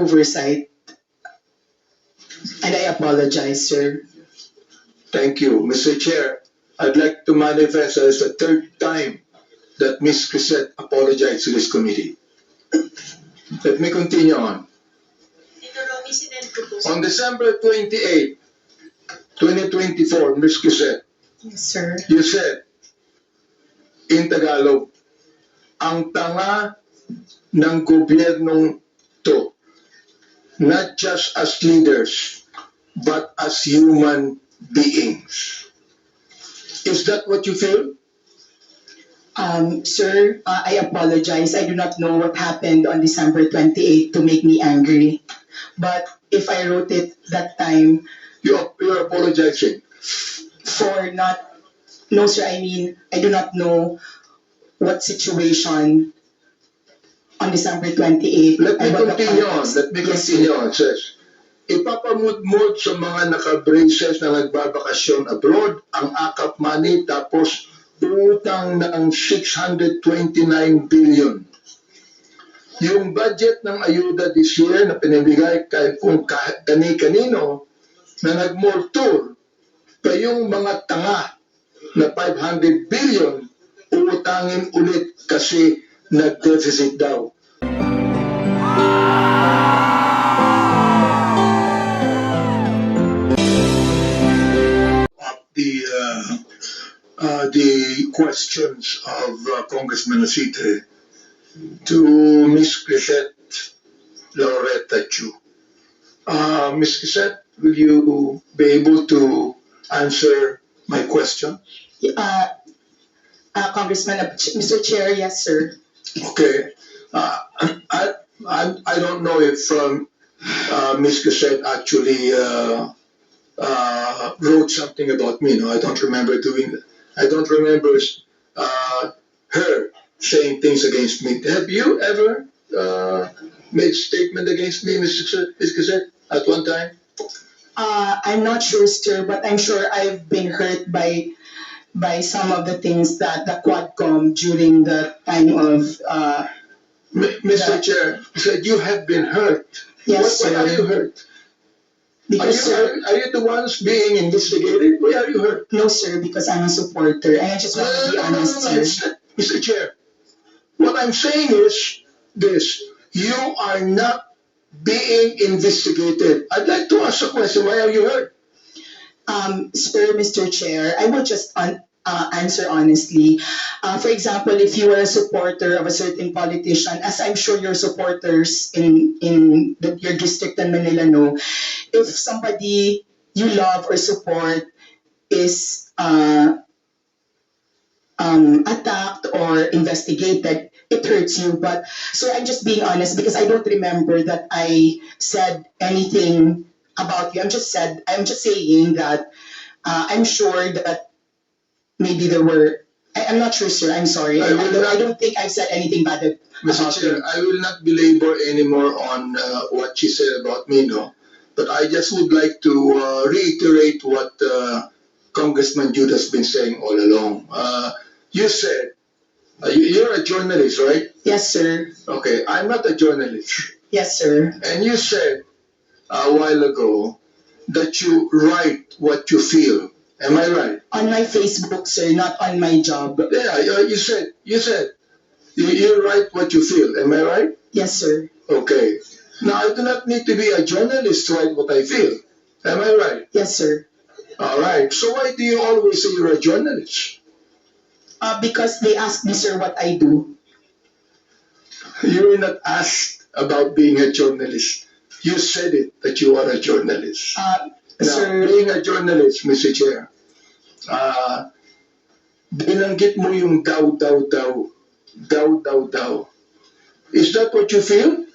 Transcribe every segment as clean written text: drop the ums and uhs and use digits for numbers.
oversight, and I apologize, sir. Thank you, Mr. Chair. I'd like to manifest as the third time that Ms. Crisette apologized to this committee. Let me continue on. On December 28, 2024, Ms. Crisette, Yes, sir. you said, in Tagalog, ang tanga ng gobyernong to, not just as leaders, but as human beings. Is that what you feel? Sir, I apologize. I do not know what happened on December 28 to make me angry. But if I wrote it that time You're apologizing. for not, no, sir, I mean, I do not know what situation on December 28. Let me about the continue on. context. Let me Yes, continue sir. on, says. Ipapamudmud sa mga naka-braces na nagbabakasyon abroad ang AKAP money tapos utang ng 629 billion. Yung budget ng ayuda this year na pinibigay kay kung kani-kanino na nag-mall tour pa yung mga tanga na 500 billion uutangin ulit kasi nag-deficit daw. The questions of Congressman Asite to Ms. Crisette Loretta Chu. Ms. Crisette, will you be able to answer my question? Congressman, Mr. Chair, yes, sir. Okay. I don't know if Ms. Crisette actually wrote something about me. No, I don't remember doing that. I don't remember her saying things against me. Have you ever made a statement against me, Ms. Crisette, at one time? I'm not sure, sir, but I'm sure I've been hurt by some of the things that the Quadcom during the time of. Mr. Chair, you said you have been hurt. Yes, Why sir. are you hurt? Because, sir, Are you the ones being investigated? Why are you hurt? no, sir, because I'm a supporter, and I just want to be honest, sir. it's not, Mr. Chair. What I'm saying is this: you are not being investigated. I'd like to ask a question. Why are you hurt? Sir, Mr. Chair, I will just answer honestly. For example, if you are a supporter of a certain politician, as I'm sure your supporters in your district in Manila know, if somebody you love or support is attacked or investigated, it hurts you. But sir, I'm just being honest because I don't remember that I said anything about you. I'm just saying that I'm sure that maybe there were. I'm not sure, sir. I'm sorry. I don't think I've said anything bad Mr. about Chair, you. I will not belabor anymore on what she said about me, no. But I just would like to reiterate what Congressman Jude has been saying all along. You said, you're a journalist, right? Yes, sir. Okay, I'm not a journalist. Yes, sir. And you said a while ago that you write what you feel. Am I right? On my Facebook, sir, not on my job. Yeah, you said you write what you feel. Am I right? Yes, sir. Okay. Now, I do not need to be a journalist to write what I feel. Am I right? Yes, sir. All right. So why do you always say you're a journalist? Because they asked me, sir, what I do. You were not asked about being a journalist. You said it, that you are a journalist. Now, Sir, being a journalist, Mr. Chair, binanggit mo yung daw. Is that what you feel?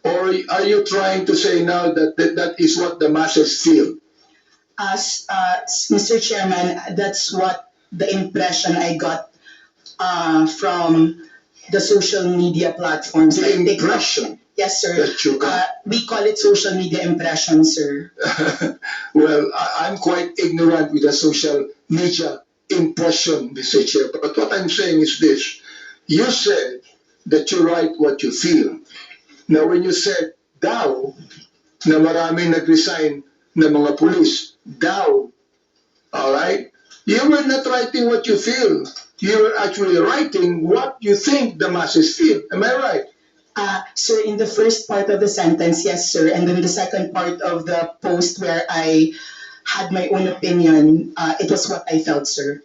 Or are you trying to say now that that is what the masses feel? Mr. Chairman, that's what the impression I got from the social media platforms. The like TikTok. impression Yes, sir. that you got. We call it social media impression, sir. Well, I'm quite ignorant with the social media impression, Mr. Chair. But what I'm saying is this. You said that you write what you feel. Now, when you said daw na maraming nag-resign na mga pulis. Daw. Alright? You were not writing what you feel. You were actually writing what you think the masses feel. Am I right? Sir, in the first part of the sentence, yes, sir. And then the second part of the post where I had my own opinion, it was what I felt, sir.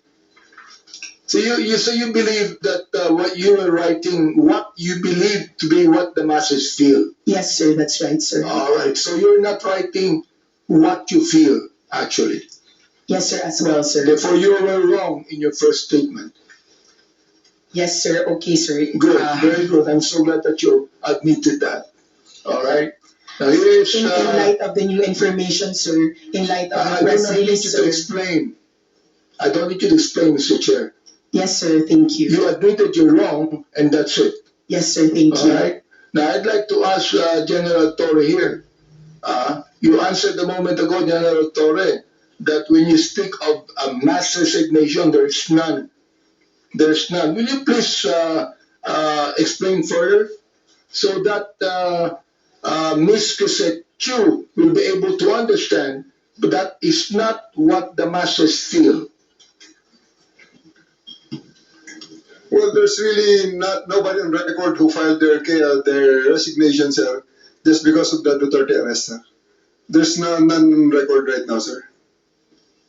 So you believe that what you were writing, what you believe to be what the masses feel. Yes, sir, that's right, sir. All right. So you're not writing what you feel, actually. Yes, sir, as well, sir. Therefore, you were wrong in your first statement. Yes, sir. Okay, sir. Good, very good. I'm so glad that you admitted that. All right. Now here is. In light of the new information, sir, in light of I the do press not need release, you to sir. explain. I don't need you to explain, Mr. Chair. Yes, sir. Thank you. You admitted you're wrong, and that's it. Yes, sir. Thank All you. right. Now I'd like to ask General Torre here. You answered a moment ago, General Torre, that when you speak of a mass resignation, there's none. There's none. Will you please explain further so that Ms. Cosette Chu will be able to understand, but that is not what the masses feel. Well, there's really nobody on record who filed their resignation, sir, just because of the Duterte arrest, sir. There's none on record right now, sir.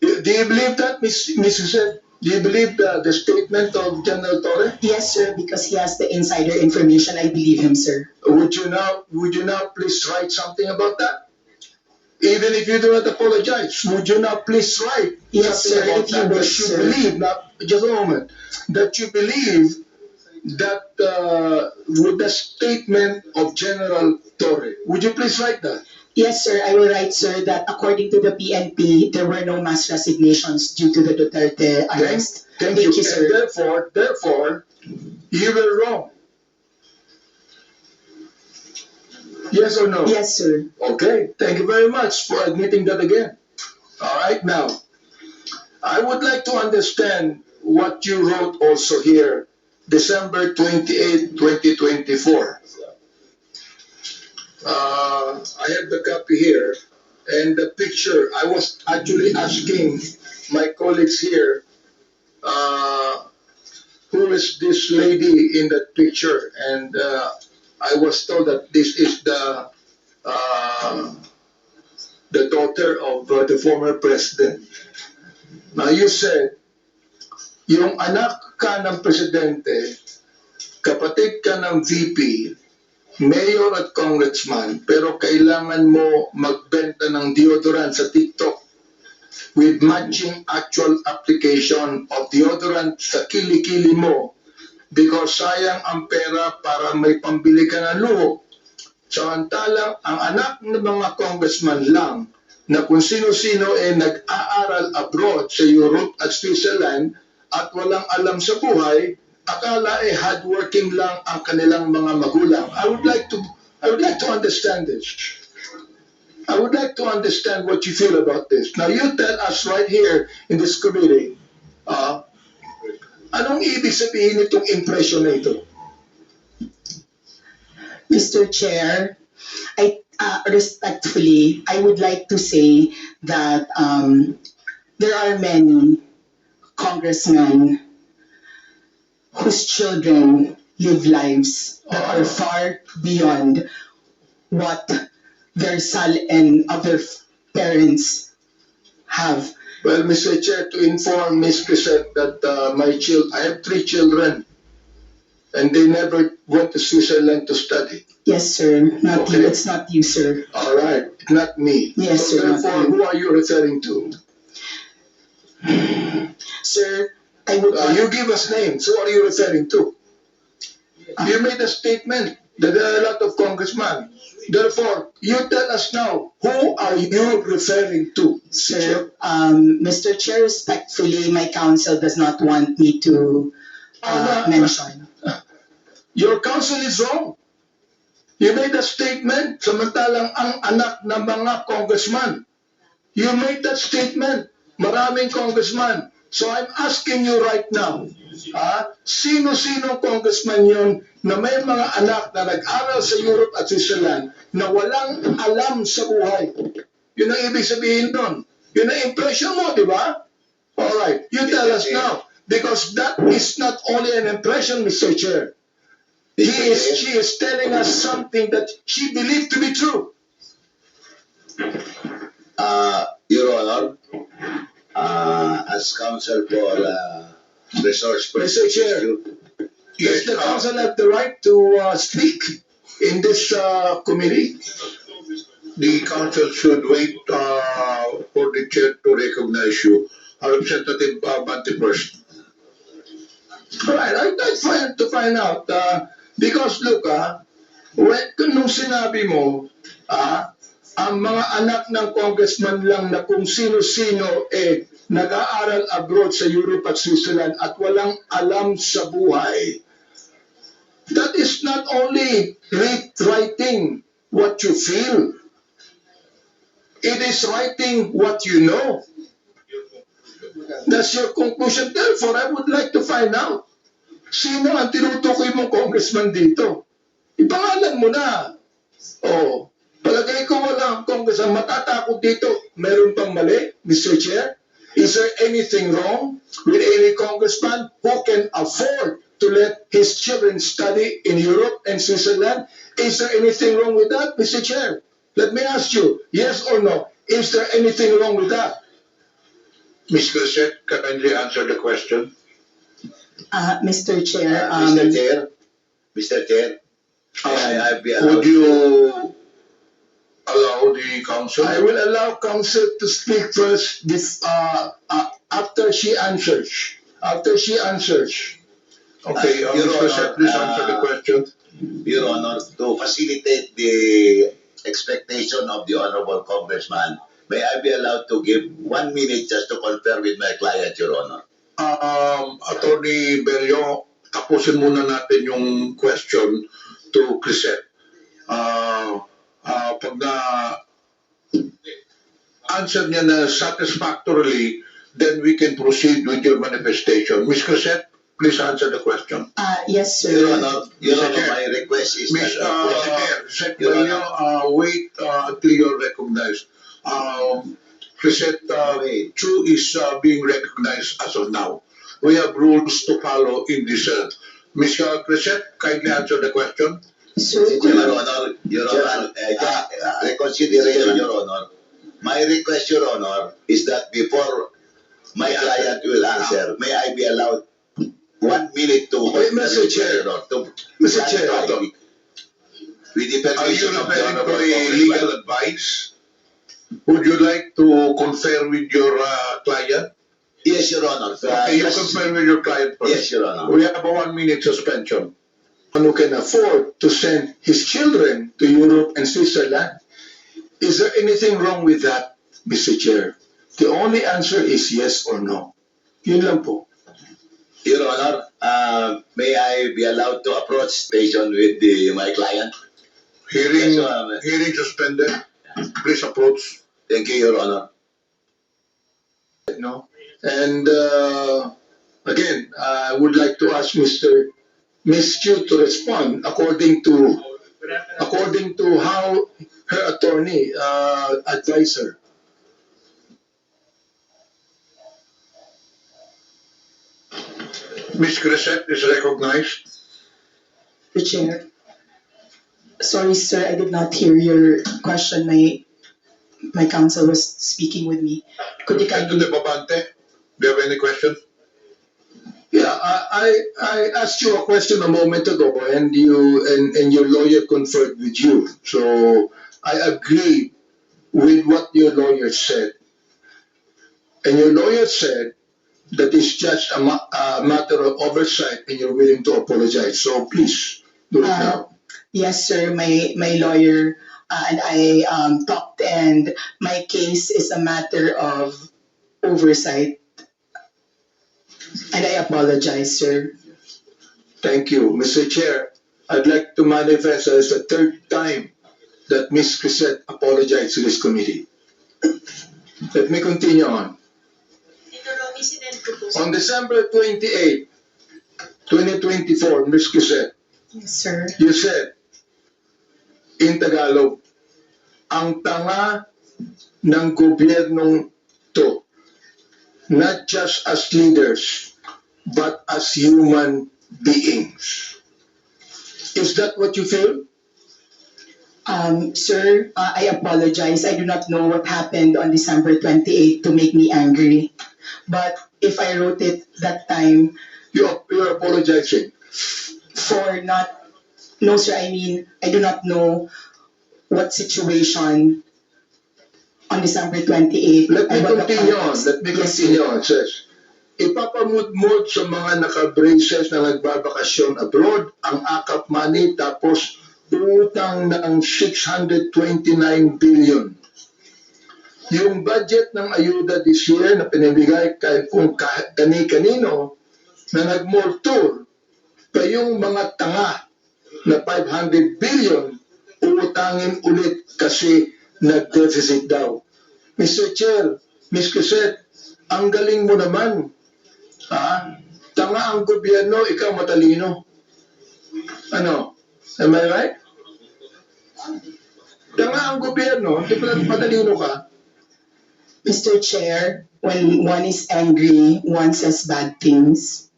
Do you believe that, Ms. Cosette? Do you believe the statement of General Torre? Yes, sir, because he has the insider information. I believe him, sir. Would you now please write something about that? Even if you do not apologize, would you now please write Yes, something sir, about if you that wish, you sir. believe, now, just a moment, that you believe that with the statement of General Torre, would you please write that? Yes, sir. I will write, sir, that according to the PNP, there were no mass resignations due to the Duterte arrest. Thank you. sir. And therefore, you were wrong. Yes or no? Yes, sir. Okay, thank you very much for admitting that again. All right, now, I would like to understand what you wrote also here, December 28, 2024. I have the copy here, and the picture, I was actually asking my colleagues here, who is this lady in that picture, and I was told that this is the daughter of the former president. Now you said, yung anak ka ng presidente, kapatid ka ng VP, mayor at congressman, pero kailangan mo magbenta ng deodorant sa TikTok with matching actual application of deodorant sa kilikili mo because sayang ang pera para may pambili ka ng luho. Samantalang ang anak ng mga congressman lang na kung sino-sino nag-aaral abroad sa Europe at Switzerland at walang alam sa buhay, akala hardworking lang ang kanilang mga magulang. I would like to understand this. I would like to understand what you feel about this. Now you tell us right here in this committee, anong ibig sabihin itong impression na ito? Mr. Chair, respectfully, I would like to say that there are many congressmen whose children live lives that are far beyond what their son and other parents have. Well, Mr. Chair, to inform Ms. Crisette that I have 3 children, and they never went to Switzerland to study. Yes, sir. Not Okay. you. It's not you, sir. All right, not me. Yes, so sir, not therefore, you. who are you referring to? Sir, I would You give us names. Who are you referring to? You made a statement that there are a lot of congressmen. Therefore, you tell us now, who are you referring to? Sir, Mr. Chair, respectfully, my counsel does not want me to mention. Your counsel is wrong. You made a statement, samantalang ang anak ng mga congressman. You made that statement. Maraming congressman. So I'm asking you right now, sino-sino congressman yun na may mga anak na nag-aral sa Europe at Switzerland na walang alam sa buhay? Yun ang ibig sabihin nun. Yun ang impression mo, di ba? Alright, you tell us now. Because that is not only an impression, Mr. Chair. She is telling us something that she believed to be true. Your Honor, as counsel for resource Mr. Chair, does the council have the right to speak in this committee? The council should wait for the chair to recognize you. Representative Bante first. Right, I'd like to find out. Because look, nung sinabi mo, ang mga anak ng congressman lang na kung sino-sino nag-aaral abroad sa Europe at Switzerland at walang alam sa buhay. That is not only writing what you feel. It is writing what you know. That's your conclusion. Therefore, I would like to find out sino ang tinutukoy mong congressman dito. Ipangalan mo na. Oh, palagay ko wala ang congressman. Matatakot dito. Meron pang mali, Mr. Chair? Is there anything wrong with any congressman who can afford to let his children study in Europe and Switzerland? Is there anything wrong with that, Mr. Chair? Let me ask you, yes or no, is there anything wrong with that? Ms. Grisette, kindly answer the question. Mr. Chair, Mr. Chair, I be Would allowed you allow the council? I will allow counsel to speak first after she answers. After she answers. Okay, Your Ms. Grisette, please Honor, answer the question. Your Honor, to facilitate the expectation of the Honorable Congressman, may I be allowed to give 1 minute just to confer with my client, Your Honor? Attorney Bello, tapusin muna natin yung question to Grisette. Pag na answer niya na satisfactorily, then we can proceed with your manifestation. Ms. Grisette, please answer the question. yes, sir. Your Honor, Mr. Chair. my request is Ms. that Grisette Your Bello, wait until you're recognized. Grisette Chu is being recognized as of now. We have rules to follow in this. Ms. Grisette, kindly answer the question. Sir, Your Honor, reconsideration, Your Honor. My request, Your Honor, is that before my client will answer, may I be allowed 1 minute to... Wait, Mr. Chair. Mr. Chair. With the Are you permission of the referring to Honorable a Congressman. legal advice? Would you like to confer with your client? Yes, Your Honor. Okay, you confer with your client first. Yes, Your Honor. We have a 1 minute suspension. Who can afford to send his children to Europe and Switzerland? Is there anything wrong with that, Mr. Chair? The only answer is yes or no. Yun lang po. Your Honor, may I be allowed to approach station with my client? Hearing, Yes, Your Honor. hearing suspended. Please approach. Thank you, Your Honor. No? And again, I would like to ask Ms. Chu to respond according to how her attorney advised her. Ms. Grisette is recognized. Mr. Chair. Sorry, sir, I did not hear your question. My counsel was speaking with me. Could you kindly... Representative Babante, do you have any question? Yeah, I asked you a question a moment ago, and your lawyer conferred with you. So I agree with what your lawyer said, and your lawyer said that it's just a matter of oversight, and you're willing to apologize. So please do it now. Yes, sir. My lawyer and I talked, and my case is a matter of oversight. And I apologize, sir. Thank you, Mr. Chair. I'd like to manifest as the third time that Ms. Grisette apologized to this committee. Let me continue on. On December 28, 2024, Ms. Quisette, Yes, sir. you said, in Tagalog, ang tanga ng gobyernong to, not just as leaders, but as human beings. Is that what you feel? Sir, I apologize. I do not know what happened on December 28 to make me angry. But if I wrote it that time You're apologizing. for not, no, sir, I mean, I do not know what situation on December 28. Let me and what the continue on. context. Let me Yes, sir. continue on. It says, ipapamudmud sa mga naka-braces na nagbabakasyon abroad ang AKAP money tapos utang ng 629 billion. Yung budget ng ayuda this year na pinibigay kay kung kani-kanino na nag-mall tour, kayong mga tanga na 500 billion uutangin ulit kasi nag-deficit daw. Mr. Chair, Ms. Quisette, ang galing mo naman. Ha? Tanga ang gobyerno, ikaw matalino. Ano? Am I right? Tanga ang gobyerno, hindi pala matalino ka. Mr. Chair, when one is angry, one says bad things.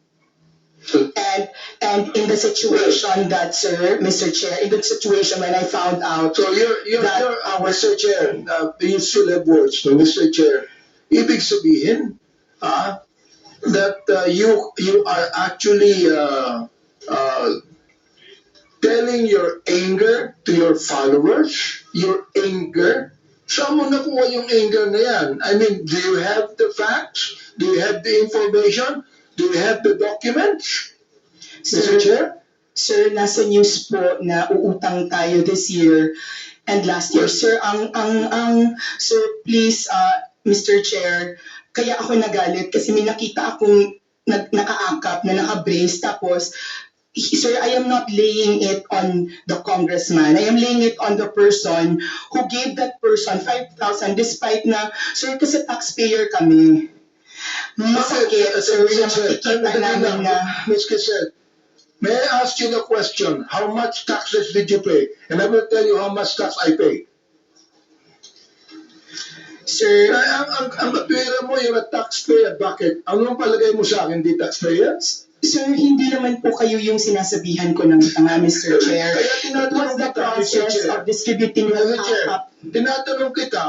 And in the situation that, sir, Mr. Chair, in the situation when I found out, So you're That- Mr. Chair, you still have words, no, Mr. Chair. Ibig sabihin, that you are actually telling your anger to your followers, your anger. Saan mo nakuha yung anger na yan? I mean, do you have the facts? Do you have the information? Do you have the documents? Mr. Chair? Sir, nasa news po na uutang tayo this year and last year. Sir, sir, please, Mr. Chair, kaya ako nagalit kasi may nakita akong nakaakap na naka-brace tapos sir, I am not laying it on the congressman. I am laying it on the person who gave that person 5,000 despite na, sir, kasi taxpayer kami. Masakit, sir, na makikita namin na, Ms. Quisette, may I ask you the question, how much taxes did you pay? And I will tell you how much tax I pay. sir, Ang katwira mo, you're a taxpayer. Bakit? Anong palagay mo sa akin, di taxpayer? sir, hindi naman po kayo yung sinasabihan ko ng tanga, Mr. Chair. Kaya It tinatanong was the kita, Mr. process Chair. of distributing the Mr. Chair, backup. tinatanong kita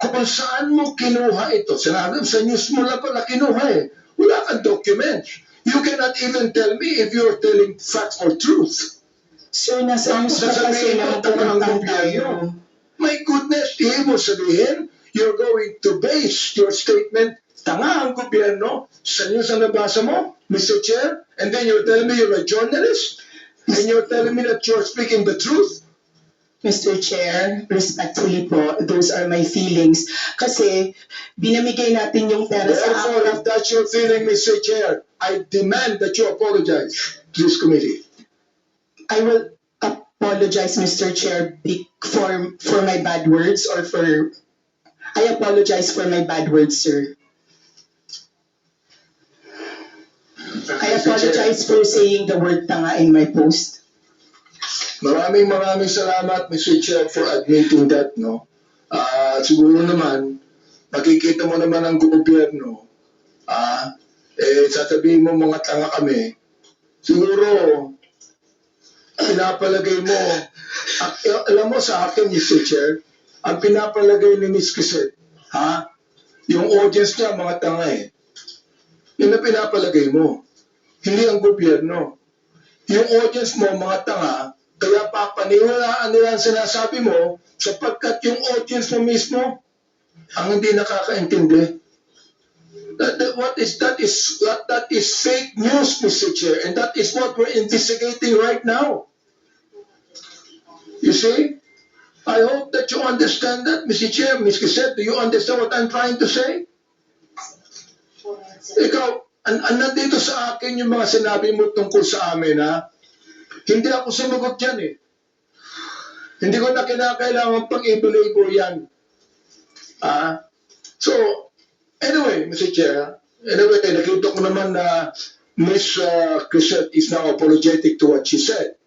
kung saan mo kinuha ito. Sinabi sa news mo lang pala kinuha eh. Wala kang documents. You cannot even tell me if you're telling facts or truth. Sir, nasa news po Sasabihin kasi mo, na tanga ng utang gobyerno. tayo. My goodness, ibig mo sabihin, you're going to base your statement, tanga ang gobyerno, sa news ang nabasa mo, Mr. Chair, and then you're telling me you're a journalist, and you're telling me that you're speaking the truth. Mr. Chair, respectfully po, those are my feelings. Kasi binamigay natin yung pera sa Therefore, if akin. that's your feeling, Mr. Chair, I demand that you apologize to this committee. I will apologize, Mr. Chair, for my bad words or for... I apologize for my bad words, sir. I apologize for saying the word tanga in my post. Maraming salamat, Mr. Chair, for admitting that, no? Siguro naman, makikita mo naman ang gobyerno, sasabihin mo mga tanga kami, siguro, pinapalagay mo, alam mo sa akin, Mr. Chair, ang pinapalagay ni Ms. Quisette, yung audience niya, mga tanga eh. Yun ang pinapalagay mo. Hindi ang gobyerno. Yung audience mo, mga tanga, kaya papaniwalaan nila ang sinasabi mo sapagkat yung audience mo mismo ang hindi nakakaintindi. That is fake news, Mr. Chair, and that is what we're investigating right now. You see? I hope that you understand that, Mr. Chair. Ms. Quisette, do you understand what I'm trying to say? Ikaw, nandito sa akin yung mga sinabi mo tungkol sa amin, ha? Hindi ako sumagot dyan eh. Hindi ko na kinakailangan pag-ibulay yan. So, anyway, Mr. Chair, Anyway, nakita ko naman na Miss Crisette is now apologetic to what she said.